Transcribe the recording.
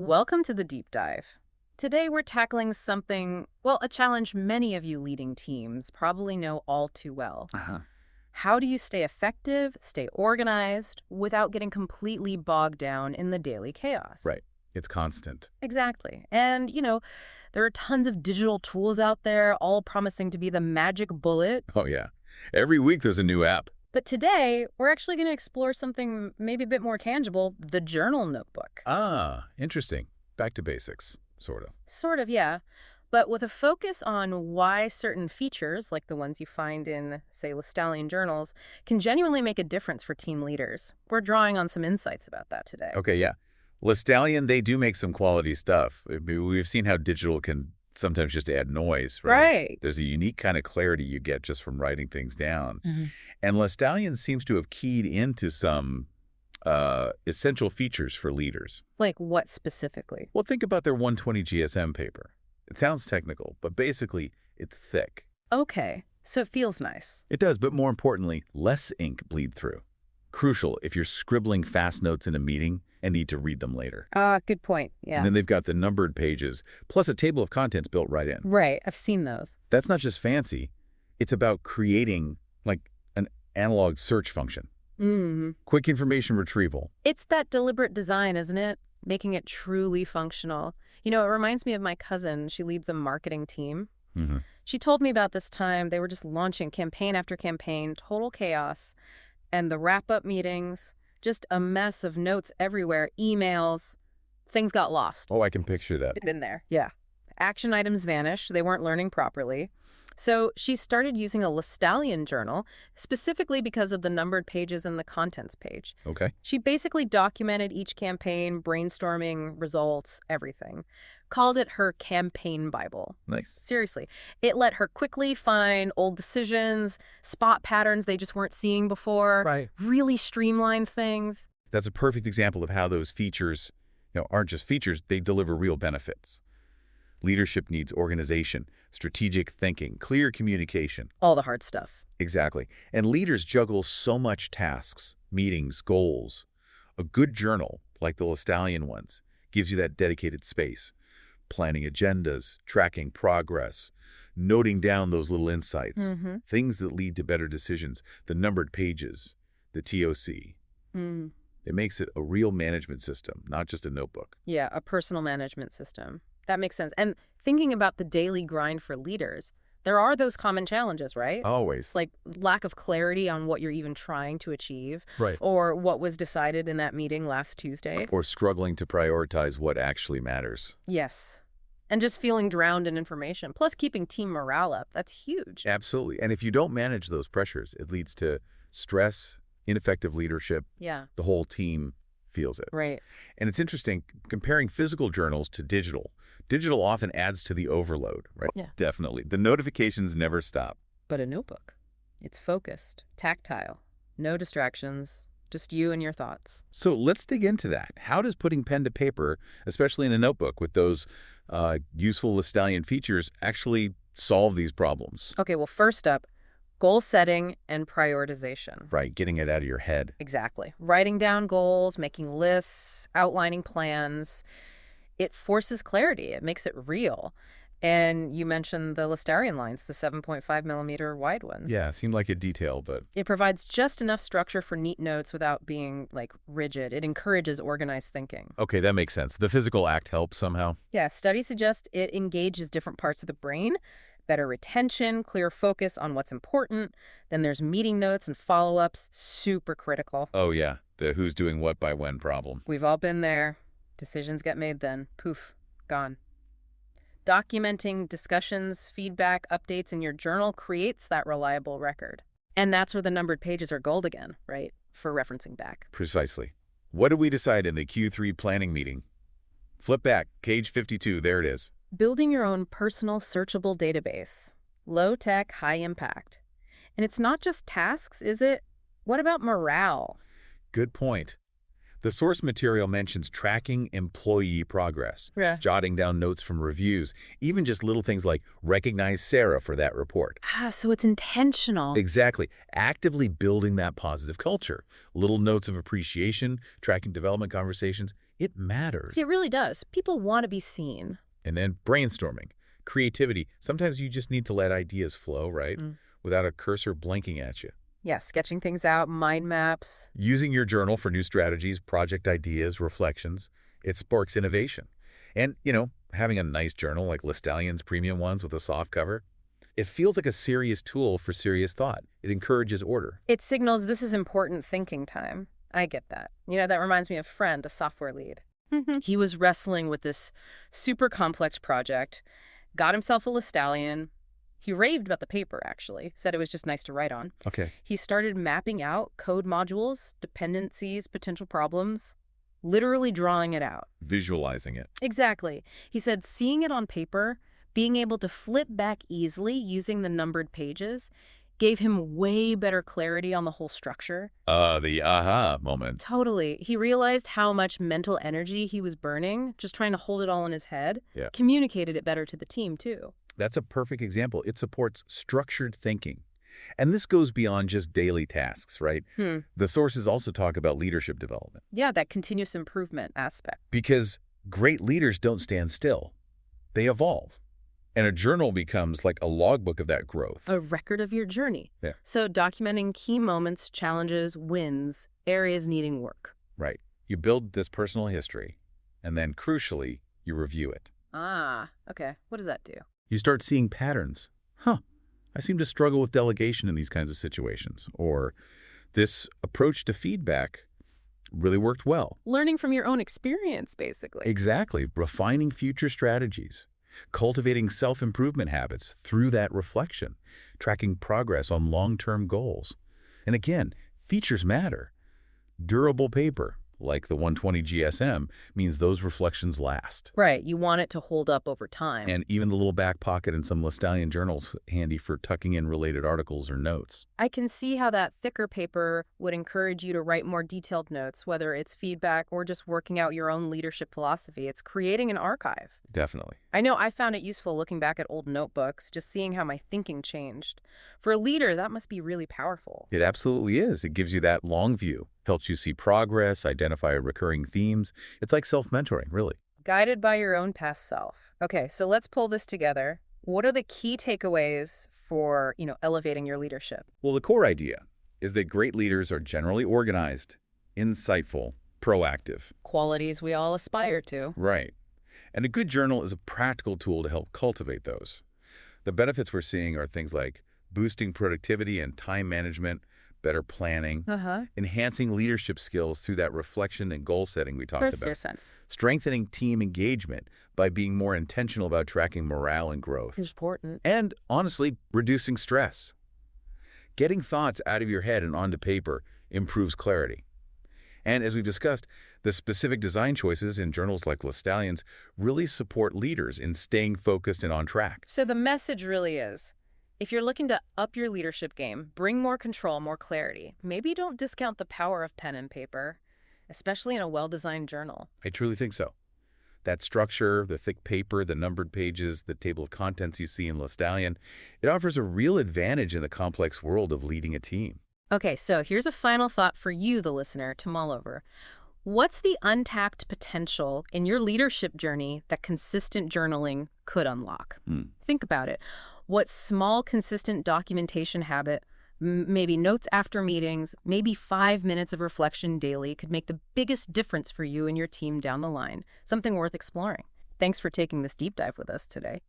Welcome to the deep dive. Today we're tackling something, well, a challenge many of you leading teams probably know all too well. Uh-huh. How do you stay effective, stay organized, without getting completely bogged down in the daily chaos? Right. It's constant. Exactly. And, there are tons of digital tools out there, all promising to be the magic bullet. Oh, yeah. Every week there's a new app. But today, we're actually going to explore something maybe a bit more tangible, the journal notebook. Ah, interesting. Back to basics, sort of. Sort of, yeah. But with a focus on why certain features, like the ones you find in, say, Listallian journals, can genuinely make a difference for team leaders. We're drawing on some insights about that today. Okay, yeah. Listallian, they do make some quality stuff. I mean, we've seen how digital can sometimes just add noise, right? Right. There's a unique kind of clarity you get just from writing things down. hmm And Listallian seems to have keyed into some essential features for leaders. Like what specifically? Well, think about their 120 GSM paper. It sounds technical, but basically, it's thick. Okay, so it feels nice. It does, but more importantly, less ink bleed through. Crucial if you're scribbling fast notes in a meeting and need to read them later. Good point. And Yeah. then they've got the numbered pages, plus a table of contents built right in. Right, I've seen those. That's not just fancy. It's about creating, like, an analog search function. hmm Quick information retrieval. It's that deliberate design, isn't it? Making it truly functional. It reminds me of my cousin. She leads a marketing team. hmm She told me about this time they were just launching campaign after campaign, total chaos, and the wrap-up meetings, just a mess of notes everywhere, emails, things got lost. Oh, I can picture that. Been there. Yeah. Action items vanished. They weren't learning properly. So she started using a Listallian journal, specifically because of the numbered pages in the contents page. Okay. She basically documented each campaign, brainstorming, results, everything. Called it her campaign Bible. Nice. Seriously. It let her quickly find old decisions, spot patterns they just weren't seeing before, Right. really streamline things. That's a perfect example of how those features, aren't just features, they deliver real benefits. Leadership needs organization, strategic thinking, clear communication. All the hard stuff. Exactly. And leaders juggle so much tasks, meetings, goals. A good journal, like the Listallian ones, gives you that dedicated space. Planning agendas, tracking progress, noting down those little insights, Mm-hmm. things that lead to better decisions, the numbered pages, the TOC. Mm. It makes it a real management system, not just a notebook. Yeah, a personal management system. That makes sense. And thinking about the daily grind for leaders, there are those common challenges, right? Always. Like lack of clarity on what you're even trying to achieve Right. or what was decided in that meeting last Tuesday. Or struggling to prioritize what actually matters. Yes. And just feeling drowned in information, plus keeping team morale up. That's huge. Absolutely. And if you don't manage those pressures, it leads to stress, ineffective leadership. Yeah, The whole team feels it. right. And it's interesting, comparing physical journals to digital. Digital often adds to the overload, right? Yeah. Definitely. The notifications never stop. But a notebook, it's focused, tactile, no distractions, just you and your thoughts. So let's dig into that. How does putting pen to paper, especially in a notebook with those useful Listallian features, actually solve these problems? Okay, well, first up, goal setting and prioritization. Right, getting it out of your head. Exactly. Writing down goals, making lists, outlining plans. It forces clarity. It makes it real. And you mentioned the Listerian lines, the 7.5 millimeter wide ones. Yeah, seemed like a detail, but It provides just enough structure for neat notes without being, rigid. It encourages organized thinking. okay, that makes sense. The physical act helps somehow. Yeah, studies suggest it engages different parts of the brain, better retention, clear focus on what's important. Then there's meeting notes and follow-ups, super critical. Oh, yeah, the who's doing what by when problem. We've all been there. Decisions get made then. Poof, gone. Documenting discussions, feedback, updates in your journal creates that reliable record. And that's where the numbered pages are gold again, right? For referencing back. Precisely. What did we decide in the Q3 planning meeting? Flip back, page 52, there it is. Building your own personal searchable database. Low tech, high impact. And it's not just tasks, is it? What about morale? Good point. The source material mentions tracking employee progress, Yeah. jotting down notes from reviews, even just little things like recognize Sarah for that report. So it's intentional. Exactly. Actively building that positive culture. Little notes of appreciation, tracking development conversations. It See, matters. it really does. People want to be seen. And then brainstorming, creativity. Sometimes you just need to let ideas flow, right? Mm. Without a cursor blinking at you. Yeah, sketching things out, mind maps. Using your journal for new strategies, project ideas, reflections, it sparks innovation. And, having a nice journal like Listallion's premium ones with a soft cover, it feels like a serious tool for serious thought. It encourages order. It signals this is important thinking time. I get that. That reminds me of a friend, a software lead. He was wrestling with this super complex project, got himself a Listallion. He raved about the paper, actually, said it was just nice to write on. Okay. He started mapping out code modules, dependencies, potential problems, literally drawing it out. Visualizing it. Exactly. He said seeing it on paper, being able to flip back easily using the numbered pages, gave him way better clarity on the whole structure. The aha moment. Totally. He realized how much mental energy he was burning just trying to hold it all in his head. Yeah. Communicated it better to the team, too. That's a perfect example. It supports structured thinking. And this goes beyond just daily tasks, right? The sources also talk about leadership development. Yeah, that continuous improvement aspect. Because great leaders don't stand still. They evolve. And a journal becomes like a logbook of that growth. A record of your journey. Yeah. So documenting key moments, challenges, wins, areas needing work. Right. You build this personal history, and then crucially, you review it. Ah, okay. What does that do? You start seeing patterns. I seem to struggle with delegation in these kinds of situations. Or this approach to feedback really worked well. Learning from your own experience, basically. Exactly. Refining future strategies. Cultivating self-improvement habits through that reflection. Tracking progress on long-term goals. And again, features matter. Durable paper, like the 120 GSM, means those reflections last. Right. You want it to hold up over time. And even the little back pocket in some Listallion journals handy for tucking in related articles or notes. I can see how that thicker paper would encourage you to write more detailed notes, whether it's feedback or just working out your own leadership philosophy. It's creating an archive. Definitely. I know I found it useful looking back at old notebooks, just seeing how my thinking changed. For a leader, that must be really powerful. It absolutely is. It gives you that long view, helps you see progress, identify recurring themes. It's like self-mentoring, really. Guided by your own past self. Okay, so let's pull this together. What are the key takeaways for, elevating your leadership? Well, the core idea is that great leaders are generally organized, insightful, proactive. Qualities we all aspire to. Right. And a good journal is a practical tool to help cultivate those. The benefits we're seeing are things like boosting productivity and time management, better planning, enhancing leadership skills through that reflection and goal setting we talked about, Sense. strengthening team engagement by being more intentional about tracking morale and growth, Important. and honestly, reducing stress. Getting thoughts out of your head and onto paper improves clarity. And as we've discussed, the specific design choices in journals like Listallion's really support leaders in staying focused and on track. So the message really is, if you're looking to up your leadership game, bring more control, more clarity, maybe don't discount the power of pen and paper, especially in a well-designed journal. I truly think so. That structure, the thick paper, the numbered pages, the table of contents you see in Listallion, it offers a real advantage in the complex world of leading a team. Okay, so here's a final thought for you, the listener, to mull over. What's the untapped potential in your leadership journey that consistent journaling could unlock? Think about it. What small, consistent documentation habit, maybe notes after meetings, maybe 5 minutes of reflection daily could make the biggest difference for you and your team down the line? Something worth exploring. Thanks for taking this deep dive with us today.